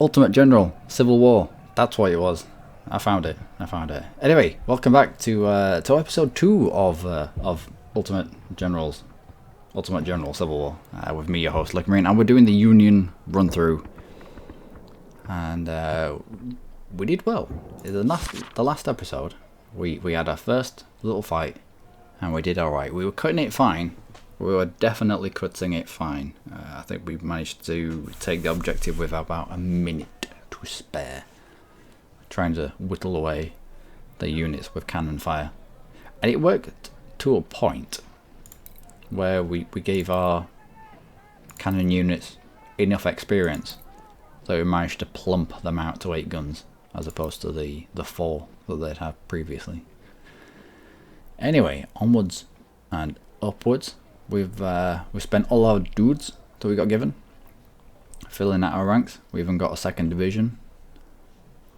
Ultimate General, Civil War. That's what it was. I found it. Anyway, welcome back to episode 2 of Ultimate General Civil War with me, your host Luckymarine, and we're doing the Union run through. And we did well. The last episode, we had our first little fight, and we did all right. We were cutting it fine. We were definitely cutting it fine. I think we managed to take the objective with about a minute to spare, trying to whittle away the units with cannon fire. And it worked to a point where we gave our cannon units enough experience that we managed to plump them out to 8 guns as opposed to the 4 that they'd had previously. Anyway, onwards and upwards. We've spent all our dudes that we got given filling out our ranks. We even got a 2nd division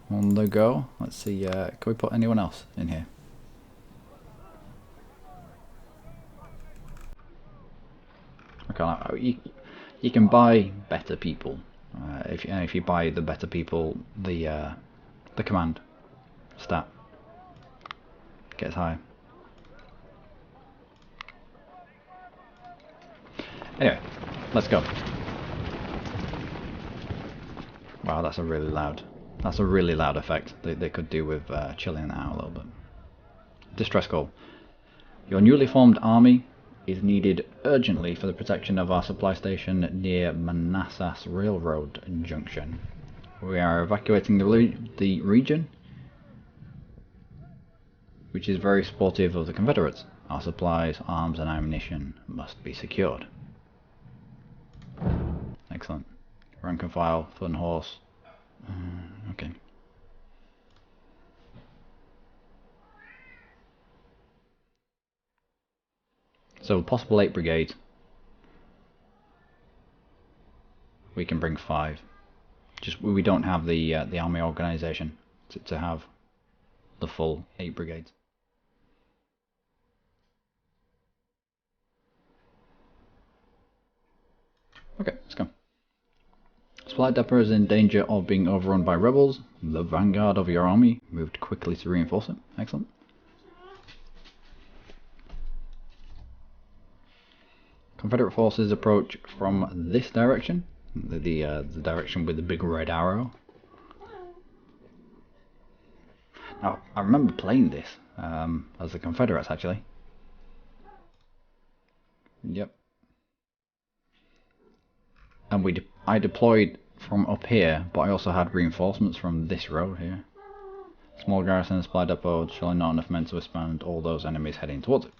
on the go. Let's see, can we put anyone else in here? Okay, you can buy better people. If you buy the better people, the command stat gets higher. Anyway, let's go. Wow, that's a really loud effect. They could do with chilling that out a little bit. Distress call. Your newly formed army is needed urgently for the protection of our supply station near Manassas Railroad Junction. We are evacuating the region, which is very supportive of the Confederates. Our supplies, arms and ammunition must be secured. Excellent. Rank and file, fun horse. Okay. So possible 8 brigades. We can bring 5. Just we don't have the army organisation to have the full 8 brigades. Okay, let's go. Supply depot is in danger of being overrun by rebels. The vanguard of your army moved quickly to reinforce it. Excellent. Confederate forces approach from this direction, the direction with the big red arrow. Now, I remember playing this as the Confederates, actually. Yep. And I deployed from up here, but I also had reinforcements from this road here. Small garrison supply depot, showing not enough men to withstand all those enemies heading towards it.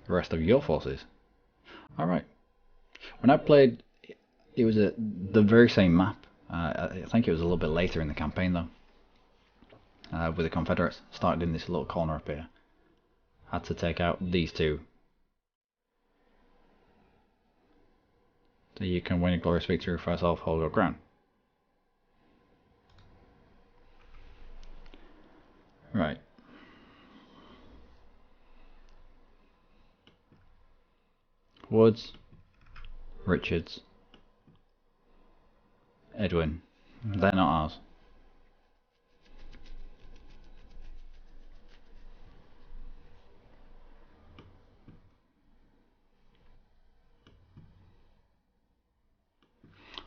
The rest of your forces. Alright. When I played, it was the very same map. I think it was a little bit later in the campaign though. With the Confederates. Started in this little corner up here. Had to take out these 2. So you can win a glorious victory for yourself, hold your ground. Right. Woods, Richards, Edwin. They're not ours.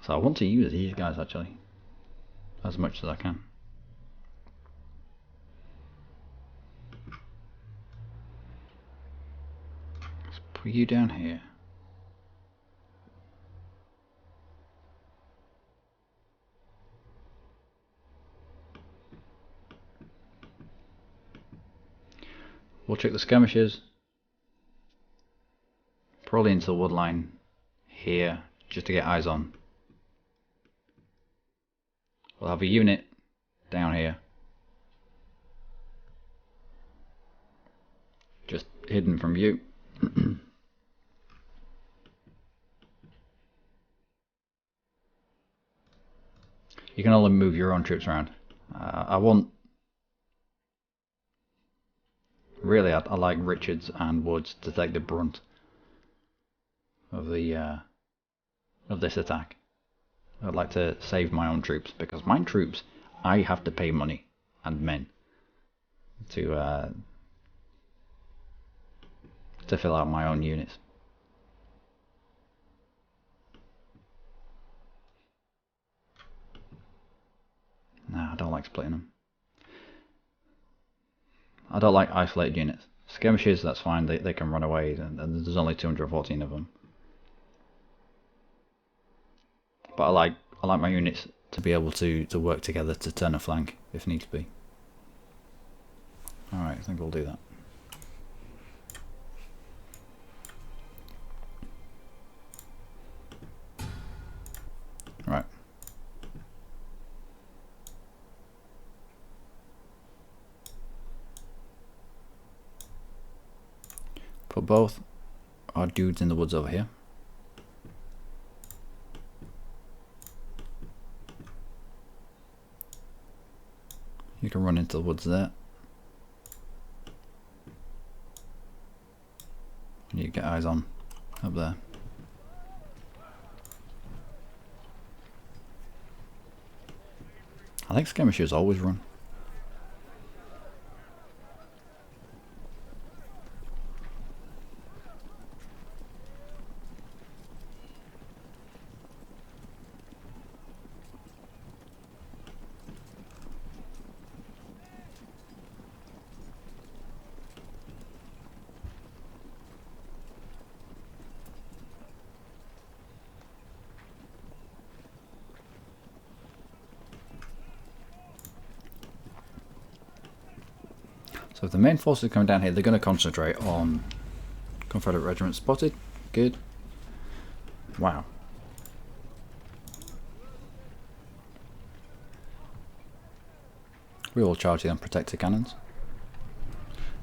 So I want to use these guys actually, as much as I can. Let's put you down here. We'll check the skirmishes. Probably into the wood line here, just to get eyes on. We'll have a unit down here, just hidden from view. You can only move your own troops around. I want... Really, I like Richards and Woods to take the brunt of the of this attack. I'd like to save my own troops, because my troops, I have to pay money and men to fill out my own units. Nah, I don't like splitting them. I don't like isolated units. Skirmishes, that's fine, they can run away, and there's only 214 of them. But I like my units to be able to work together to turn a flank if needs be. Alright, I think we'll do that. Right. Put both our dudes in the woods over here. You can run into the woods there. You get eyes on up there. I think skirmishers always run. So if the main forces are coming down here, they're going to concentrate on Confederate regiments spotted. Good. Wow. We will charge the unprotected cannons.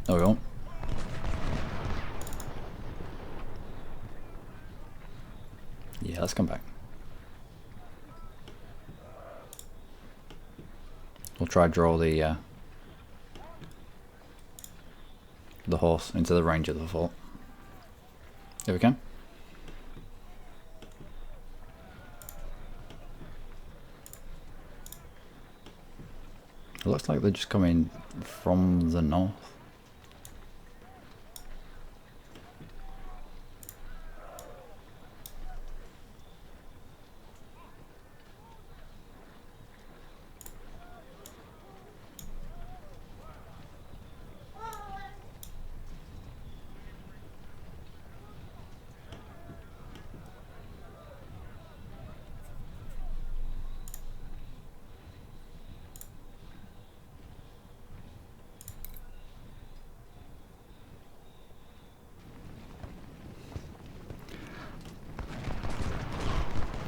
No, we won't. Yeah, let's come back. We'll try to draw the horse into the range of the fort. Here we can. It looks like they're just coming from the north.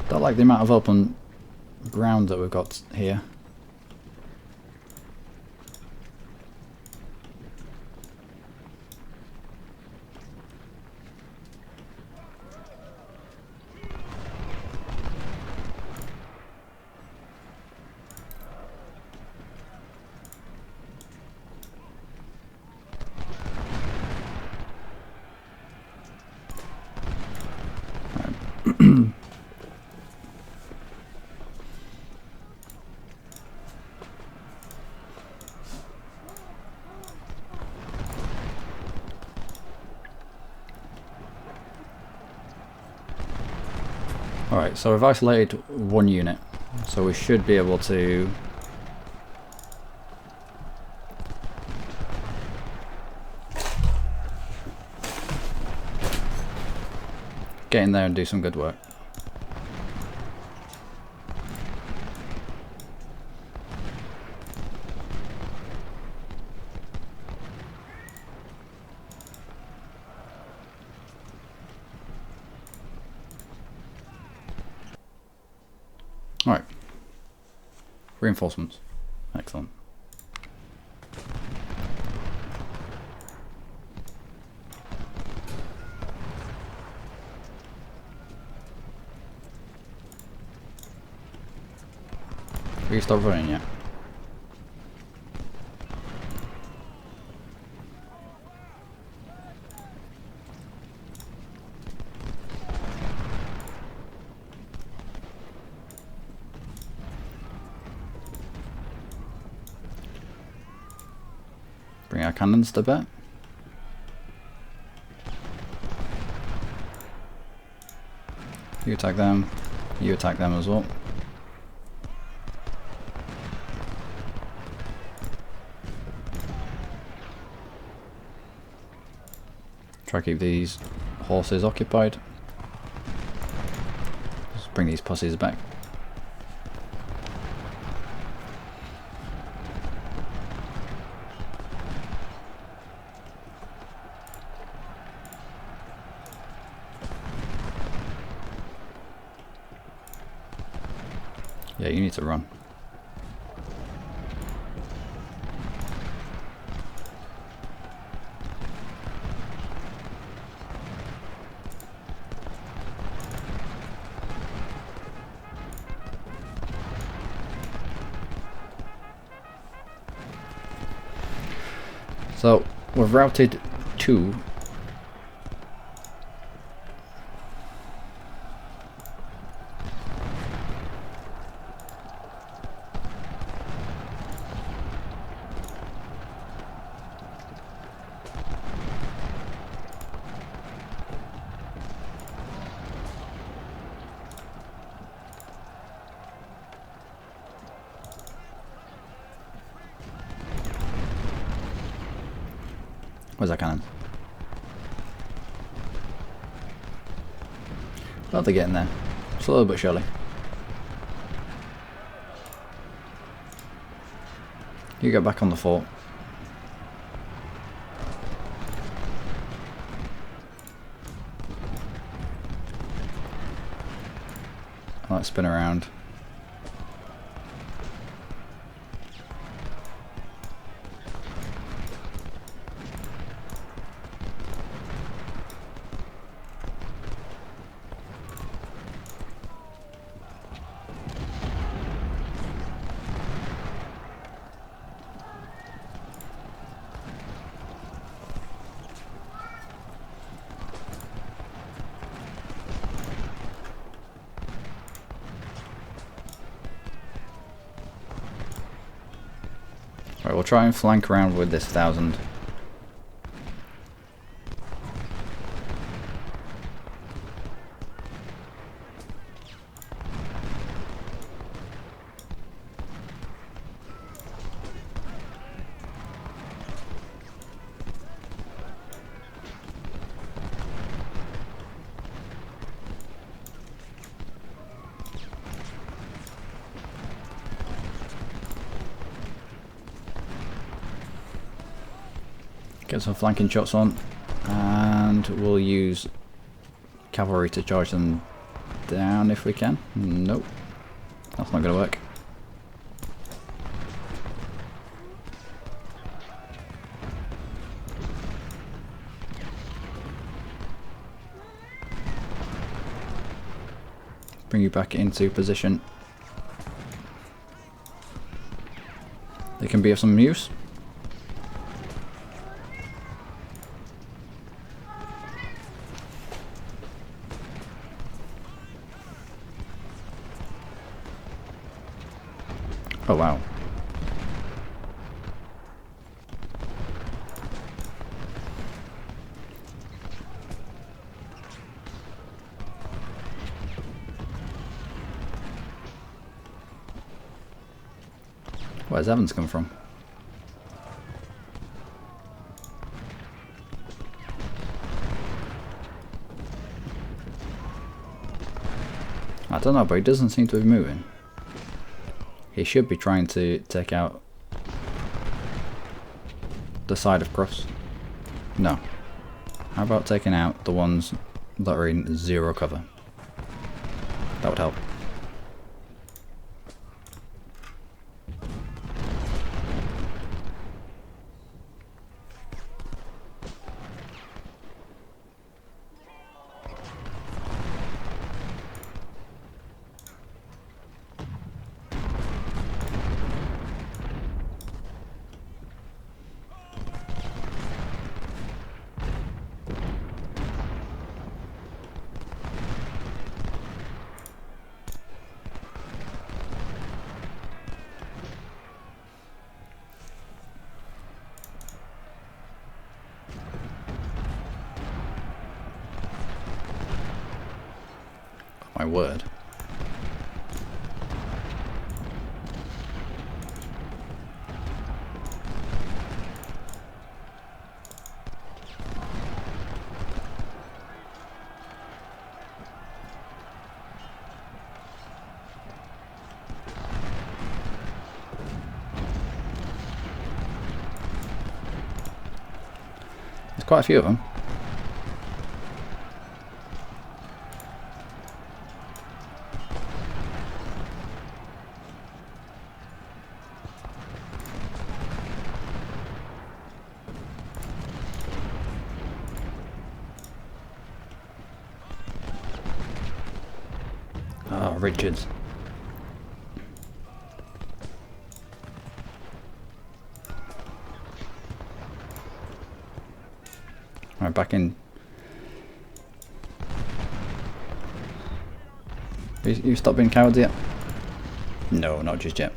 Don't like the amount of open ground that we've got here. Alright, so we've isolated one unit, so we should be able to get in there and do some good work. Alright. Reinforcements. Excellent. Will you stop running yet? Bring our cannons to bear. You attack them. You attack them as well. Try to keep these horses occupied. Just bring these pussies back. Yeah, you need to run. So we've routed 2. Where's that cannon? Well, they're getting there. Slowly but surely. You get back on the fort. Let's spin around. Right, we'll try and flank around with this 1000. Get some flanking shots on, and we'll use cavalry to charge them down if we can. Nope, that's not going to work. Bring you back into position. They can be of some use. Oh wow. Where's Evans come from? I don't know, but he doesn't seem to be moving. He should be trying to take out the side of Cross. No. How about taking out the ones that are in 0 cover? That would help. My word. There's quite a few of them. Oh, Richards. Right, back in. You stopped being cowards yet? No, not just yet.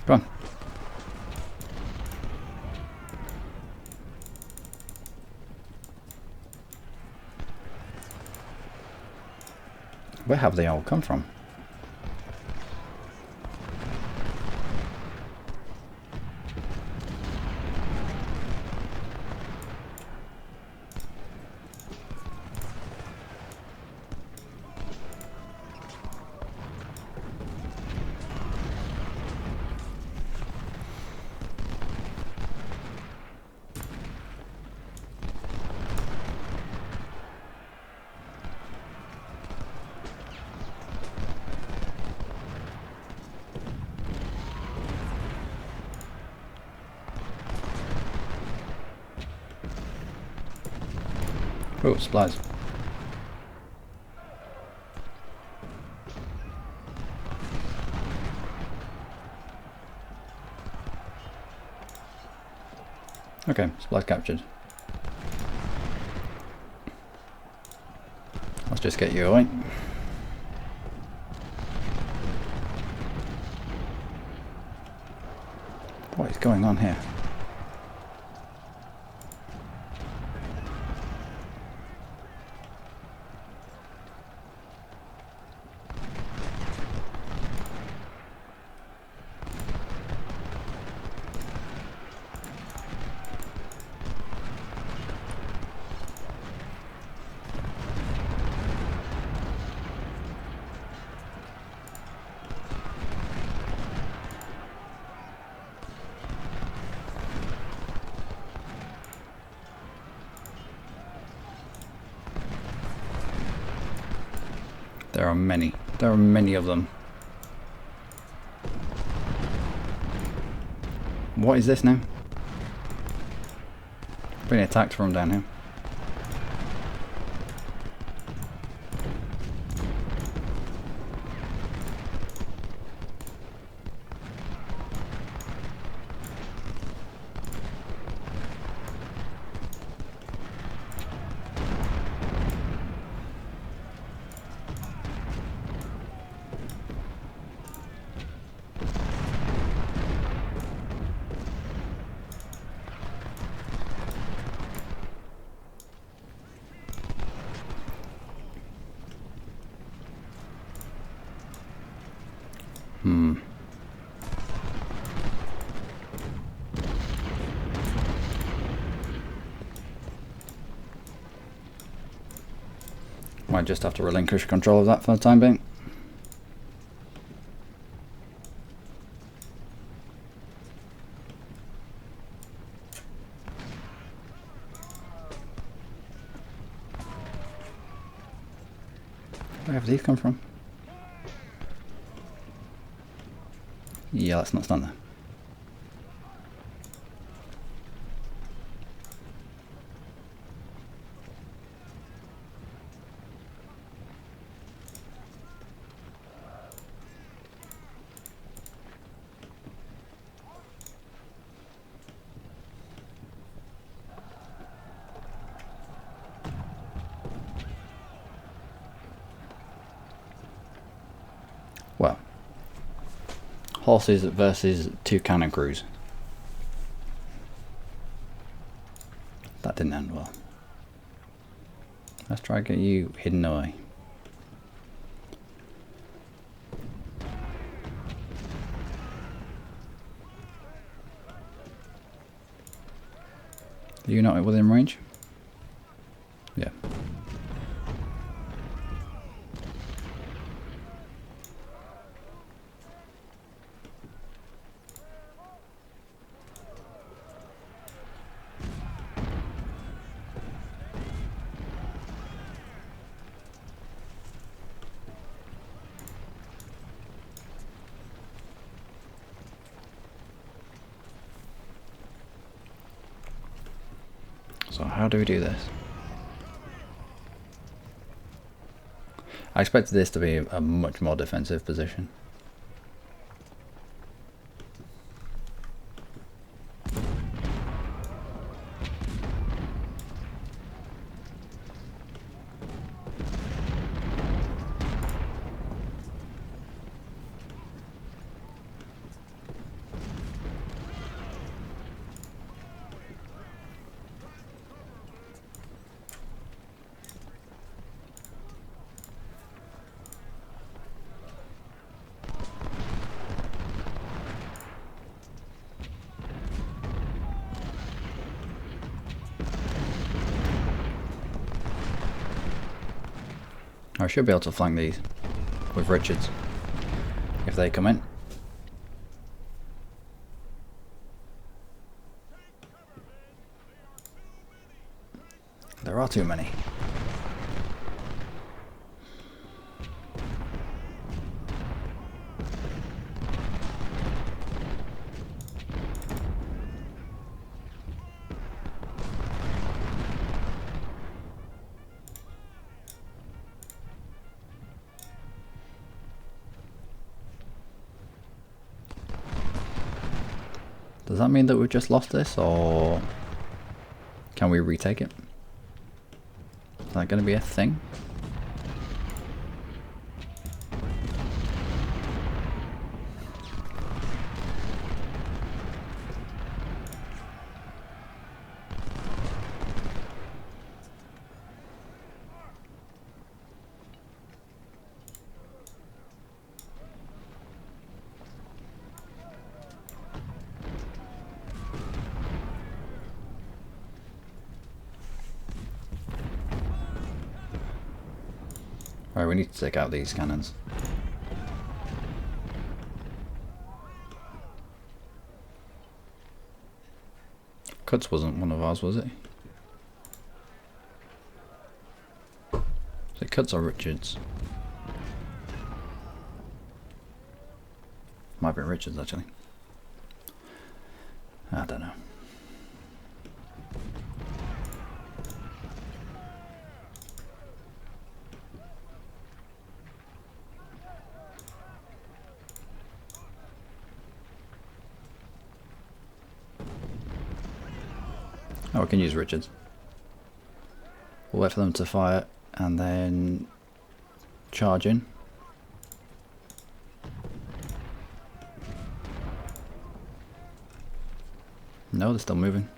Come on. Where have they all come from? Oh, supplies. Okay, supplies captured. Let's just get you away. What is going on here? There are many. There are many of them. What is this now? Being attacked from down here. Might just have to relinquish control of that for the time being. Where have these come from? Yeah, let's not stand there. horses versus 2 cannon crews. That didn't end well. Let's try and get you hidden away. Are you not within range? Yeah. So how do we do this? I expected this to be a much more defensive position. I should be able to flank these with Richards if they come in. There are too many. Does that mean that we've just lost this, or can we retake it? Is that going to be a thing? Right, we need to take out these cannons. Cuts wasn't one of ours, was it? So Cuts or Richards? Might be Richards actually. I don't know. Oh, we can use Richards. We'll wait for them to fire and then charge in. No, they're still moving.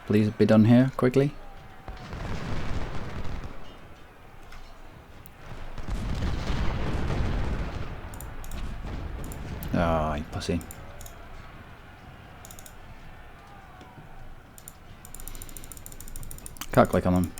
Please be done here quickly. Ah, you pussy. Can't click on them.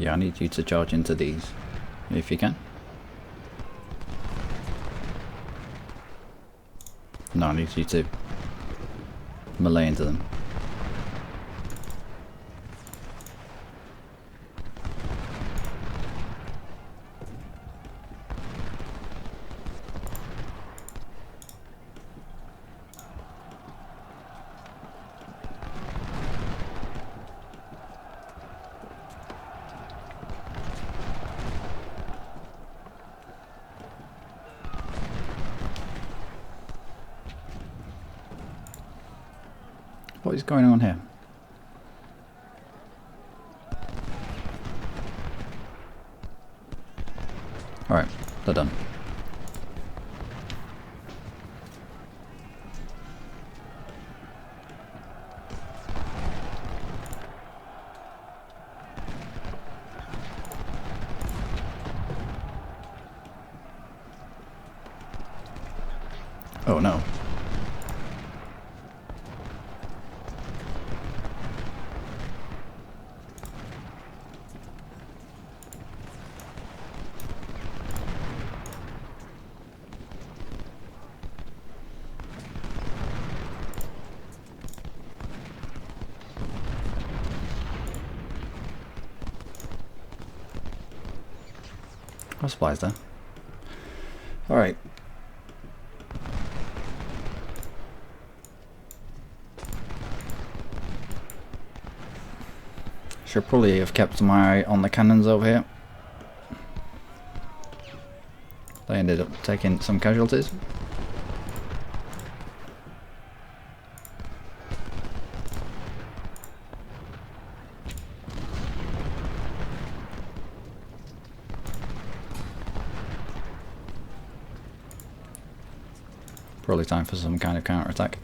Yeah, I need you to charge into these, if you can. No, I need you to melee into them. What is going on here? Alright, they're done. Oh no. Got supplies there. Alright. Should probably have kept my eye on the cannons over here. They ended up taking some casualties. Probably time for some kind of counter-attack.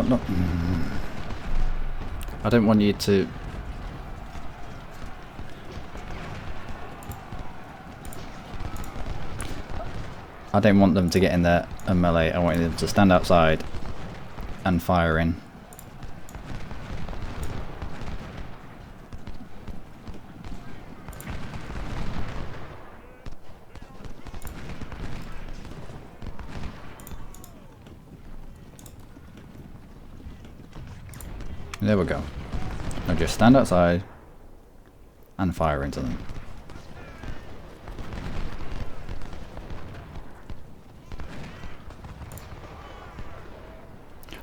No. I don't want you to... I don't want them to get in there and melee. I want them to stand outside and fire in. There we go. Now just stand outside and fire into them.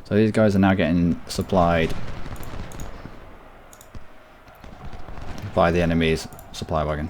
So these guys are now getting supplied by the enemy's supply wagon.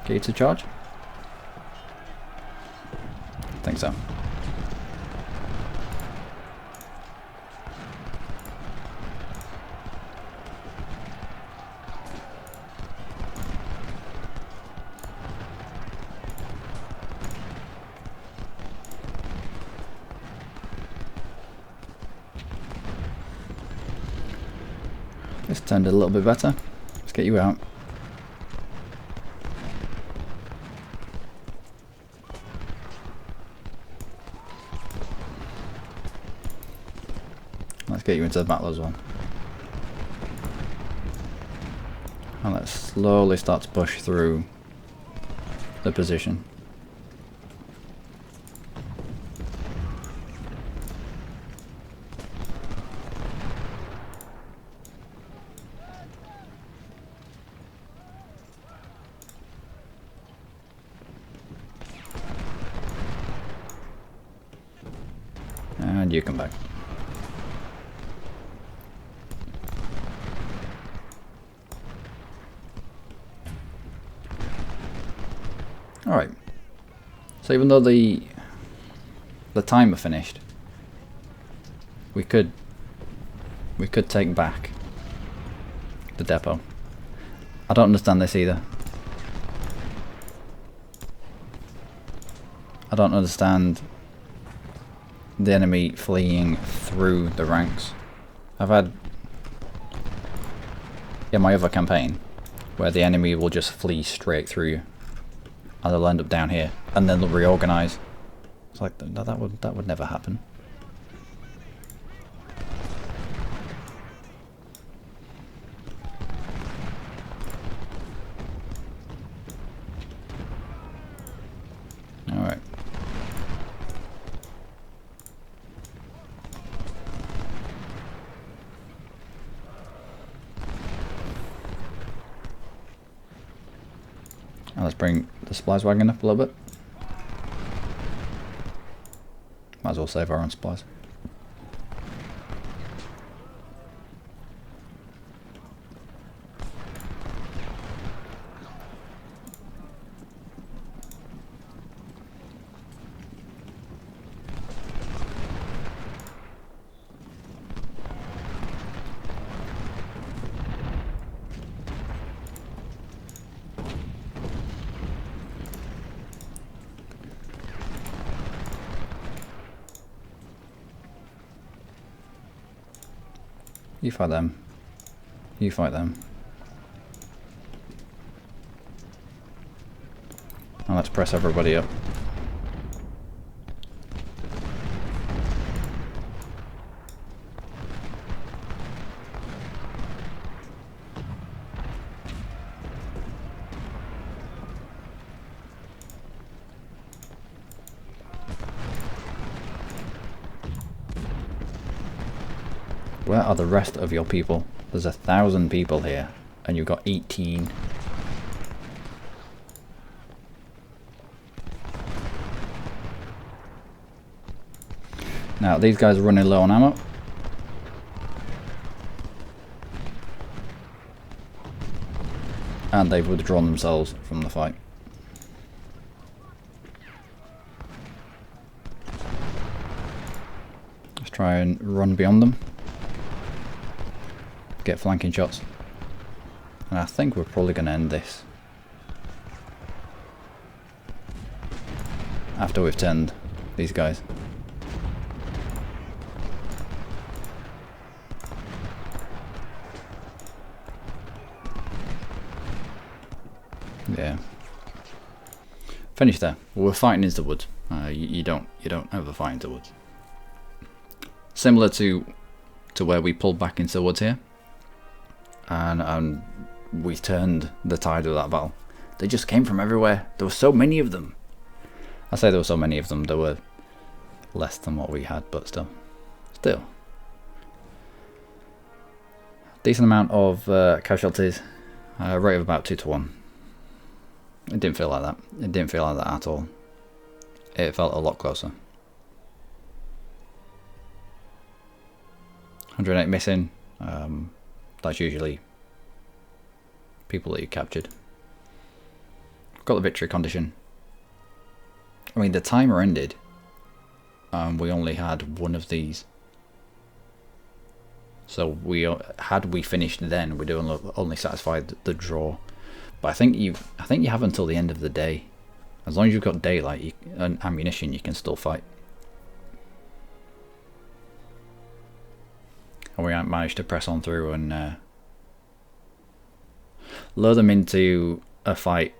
Get you to charge? I think so. This turned a little bit better. Let's get you out. let's get you into the battle as well. And let's slowly start to push through the position. And you come back. Alright. So even though the timer finished, we could take back the depot. I don't understand this either. I don't understand the enemy fleeing through the ranks. I've had in my other campaign where the enemy will just flee straight through you and they'll end up down here and then they'll reorganize. It's like that would never happen. Alright. Let's bring the supplies wagon up a little bit. Might as well save our own supplies. You fight them. You fight them. And let's press everybody up. Where are the rest of your people? There's 1,000 people here, and you've got 18. Now, these guys are running low on ammo. And they've withdrawn themselves from the fight. Let's try and run beyond them. Get flanking shots. And I think we're probably going to end this after we've turned these guys. Yeah. Finish there. We're fighting into the woods. You don't ever fight into the woods. Similar to where we pulled back into the woods here. And we turned the tide of that battle. They just came from everywhere. There were so many of them. I say there were so many of them. There were less than what we had, but still. Decent amount of casualties. Rate of about 2 to 1. It didn't feel like that. It didn't feel like that at all. It felt a lot closer. 108 missing. That's usually people that you captured. Got the victory condition. I mean, the timer ended. We only had one of these. So had we finished then, we'd only satisfied the draw. But I think you have until the end of the day. As long as you've got daylight and ammunition, you can still fight. And we managed to press on through and lure them into a fight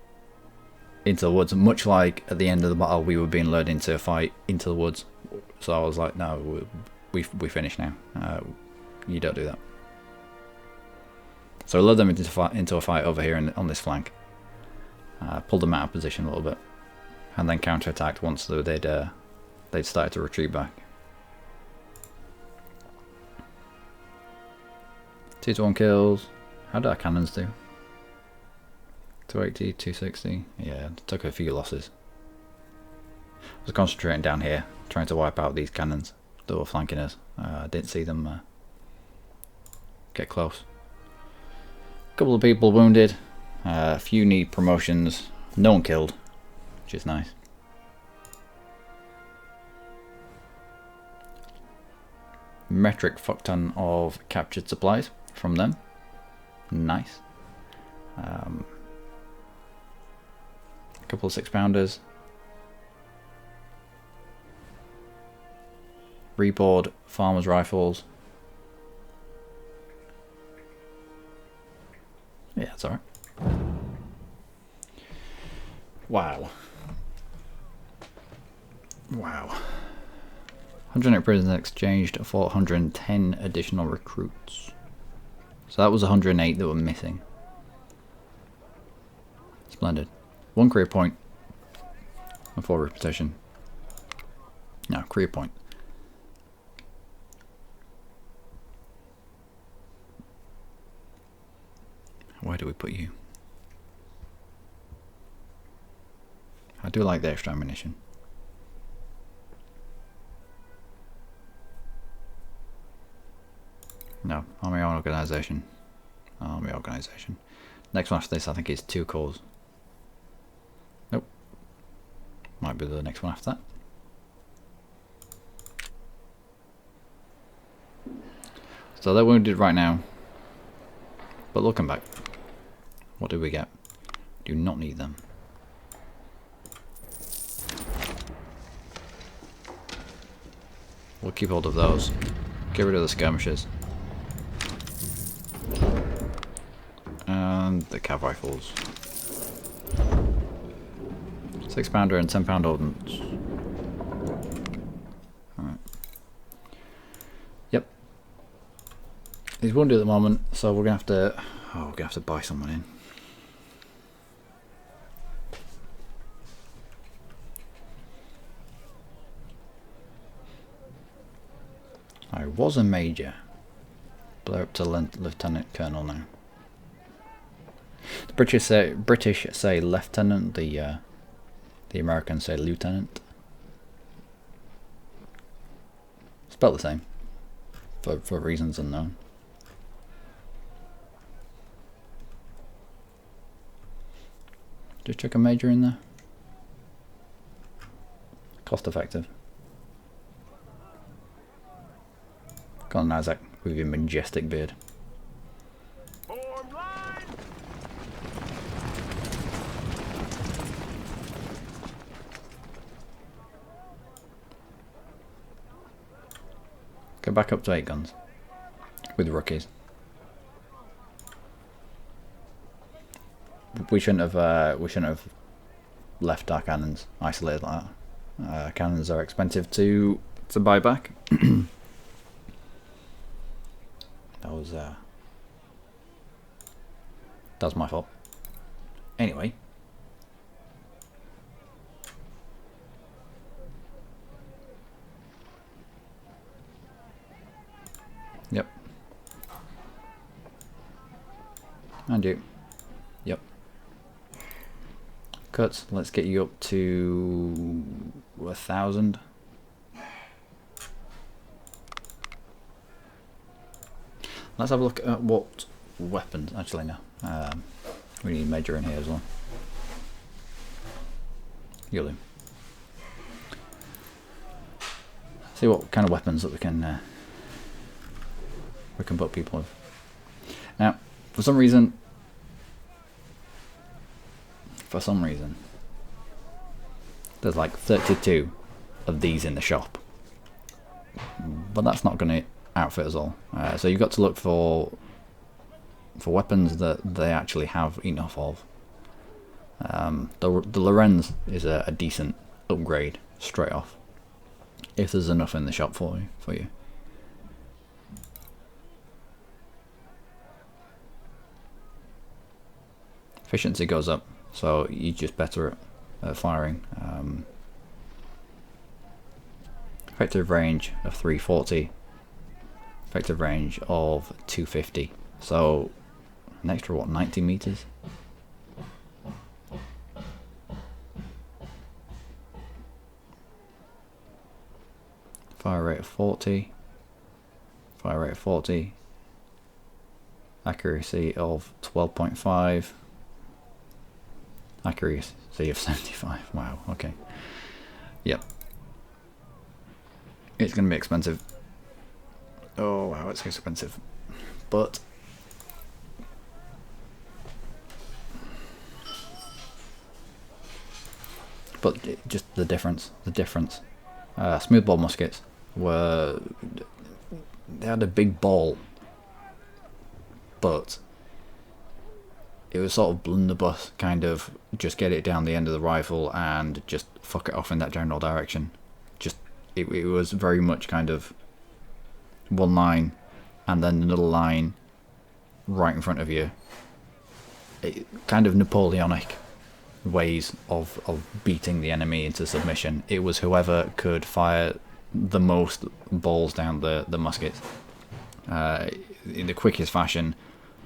into the woods, much like at the end of the battle we were being lured into a fight into the woods. So I was like, no, we finished now. You don't do that. So I led them into a fight over here on this flank. Pulled them out of position a little bit, and then counter-attacked once they'd started to retreat back. 2-1 kills. How did our cannons do? 280, 260. Yeah, took a few losses. I was concentrating down here, trying to wipe out these cannons that were flanking us. I didn't see them get close. A couple of people wounded. A few need promotions. No one killed, which is nice. Metric fuckton of captured supplies from them. Nice. A couple of 6-pounders. Reboard farmers' rifles. Yeah, that's alright. Wow. Wow. 108 prisoners exchanged for 110 additional recruits. So that was 108 that were missing. Splendid. 1 career point and 4 reputation. No, career point. Where do we put you? I do like the extra ammunition. No, army organisation. Army organisation. Next one after this I think is 2 cores. Nope. Might be the next one after that. So they're wounded right now. But looking back, what did we get? Do not need them. We'll keep hold of those. Get rid of the skirmishers. And the cav rifles. 6-pounder and 10-pound ordnance. Alright. Yep. He's wounded at the moment, so we're gonna have to we're gonna have to buy someone in. I was a major, but they're up to lieutenant colonel now. The British say lieutenant. The Americans say lieutenant. Spelled the same, for reasons unknown. Just chuck a major in there. Cost effective. Go on, Isaac, with your majestic beard. Go back up to 8 guns with rookies. We shouldn't have left our cannons isolated like that. Cannons are expensive to buy back. That was my fault. Anyway. Yep. And you. Yep. Cuts. Let's get you up to 1,000. Let's have a look at what weapons. Actually, no. We need major in here as well. You'll do. See what kind of weapons that we can put people with. Now, for some reason, there's like 32 of these in the shop, but that's not going to outfit us all. So you've got to look for weapons that they actually have enough of. The Lorenz is a decent upgrade straight off, if there's enough in the shop for you. efficiency goes up, so you're just better at firing. Effective range of 340, effective range of 250, so an extra what, 90 meters? Fire rate of 40, fire rate of 40, accuracy of 12.5, accuracy of 75. Wow, okay. Yep. It's going to be expensive. Oh wow, it's expensive. But just the difference. Smoothbore muskets were, they had a big ball, but it was sort of blunderbuss, kind of just get it down the end of the rifle and just fuck it off in that general direction. Just it was very much kind of one line and then another line right in front of you. Kind of Napoleonic ways of beating the enemy into submission. It was whoever could fire the most balls down the muskets in the quickest fashion,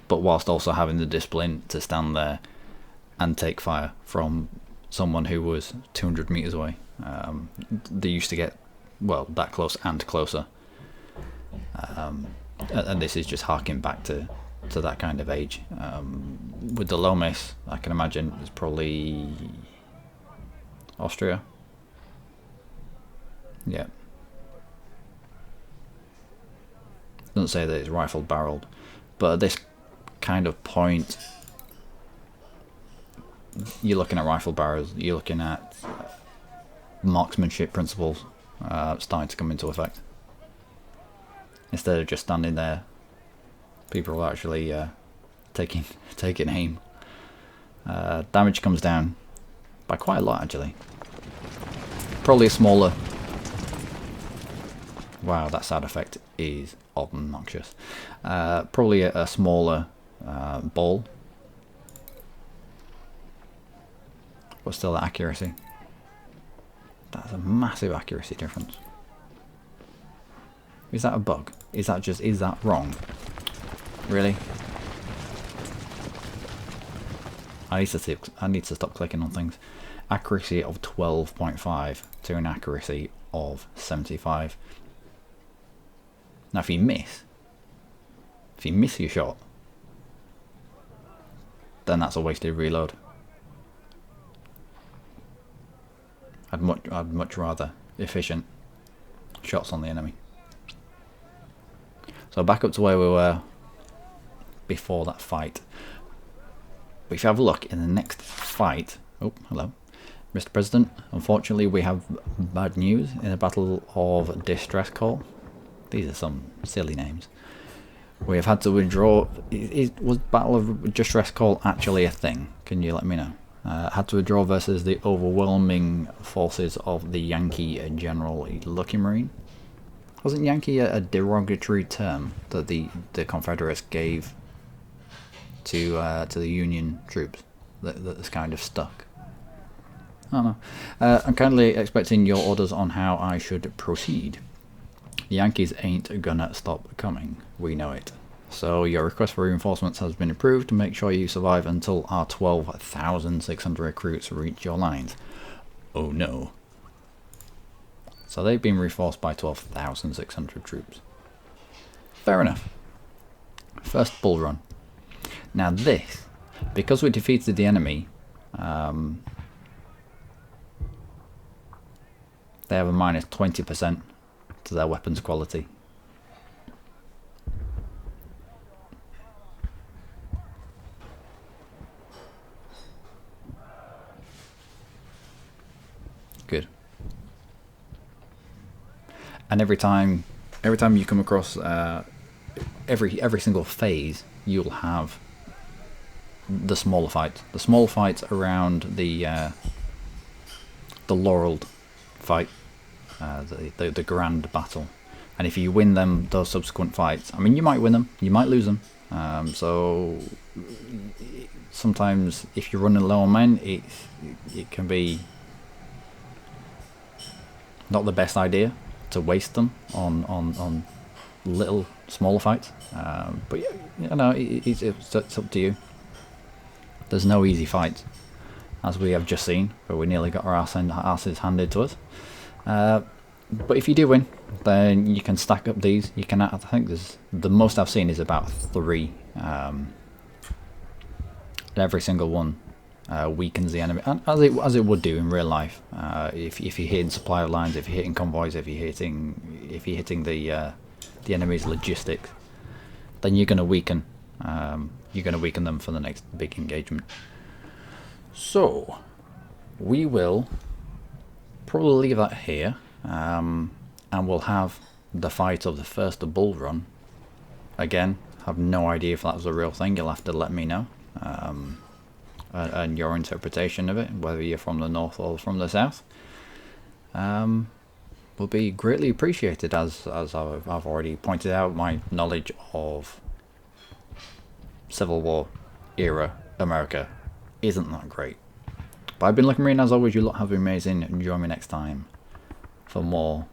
but whilst also having the discipline to stand there and take fire from someone who was 200 meters away. They used to get, well, that close and closer, and this is just harking back to that kind of age. With the low mace, I can imagine it's probably Austria. Yeah. Doesn't say that it's rifle barreled, but at this kind of point, you're looking at rifle barrels, you're looking at marksmanship principles starting to come into effect. Instead of just standing there, people are actually taking aim. Damage comes down by quite a lot, actually. Probably a smaller... Wow, that sound effect is obnoxious. Probably a smaller ball, but still that accuracy. That's a massive accuracy difference. Is that a bug? Is that wrong? Really? I need to stop clicking on things. Accuracy of 12.5 to an accuracy of 75. Now if you miss your shot, then that's a wasted reload. I'd much rather efficient shots on the enemy. So back up to where we were before that fight. But if you have a look in the next fight, oh hello, Mr. President, unfortunately we have bad news in a battle of distress call. These are some silly names. We have had to withdraw. Was Battle of Distress Call actually a thing? Can you let me know? Had to withdraw versus the overwhelming forces of the Yankee General Luckymarine. Wasn't Yankee a derogatory term that the Confederates gave to the Union troops that's kind of stuck? I don't know. I'm currently expecting your orders on how I should proceed. The Yankees ain't gonna stop coming, we know it. So your request for reinforcements has been approved to make sure you survive until our 12,600 recruits reach your lines. Oh no. So they've been reinforced by 12,600 troops. Fair enough. First bull run. Now this, because we defeated the enemy, they have a minus 20% to their weapons quality. Good. And every time you come across every single phase, you'll have the smaller fights. The small fights around the laureled fight. The grand battle, and if you win them, those subsequent fights, I mean, you might win them, you might lose them, so sometimes if you're running low on men, it can be not the best idea to waste them on little smaller fights. But you know, it's up to you. There's no easy fights, as we have just seen, where we nearly got our asses handed to us. But if you do win, then you can stack up these. You can. I think there's the most I've seen is about 3. And every single one weakens the enemy, and as it would do in real life. If you're hitting supply lines, if you're hitting convoys, if you're hitting the enemy's logistics, then you're going to weaken. You're going to weaken them for the next big engagement. So we will probably leave that here, and we'll have the fight of the first Bull Run. Again, have no idea if that was a real thing. You'll have to let me know, and your interpretation of it, whether you're from the north or from the south, will be greatly appreciated. As I've already pointed out, my knowledge of Civil War era America isn't that great. But I've been Luckymarine. As always, you lot have been amazing, and join me next time for more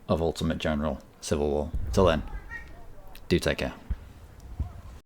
of Ultimate General Civil War. Till then, do take care.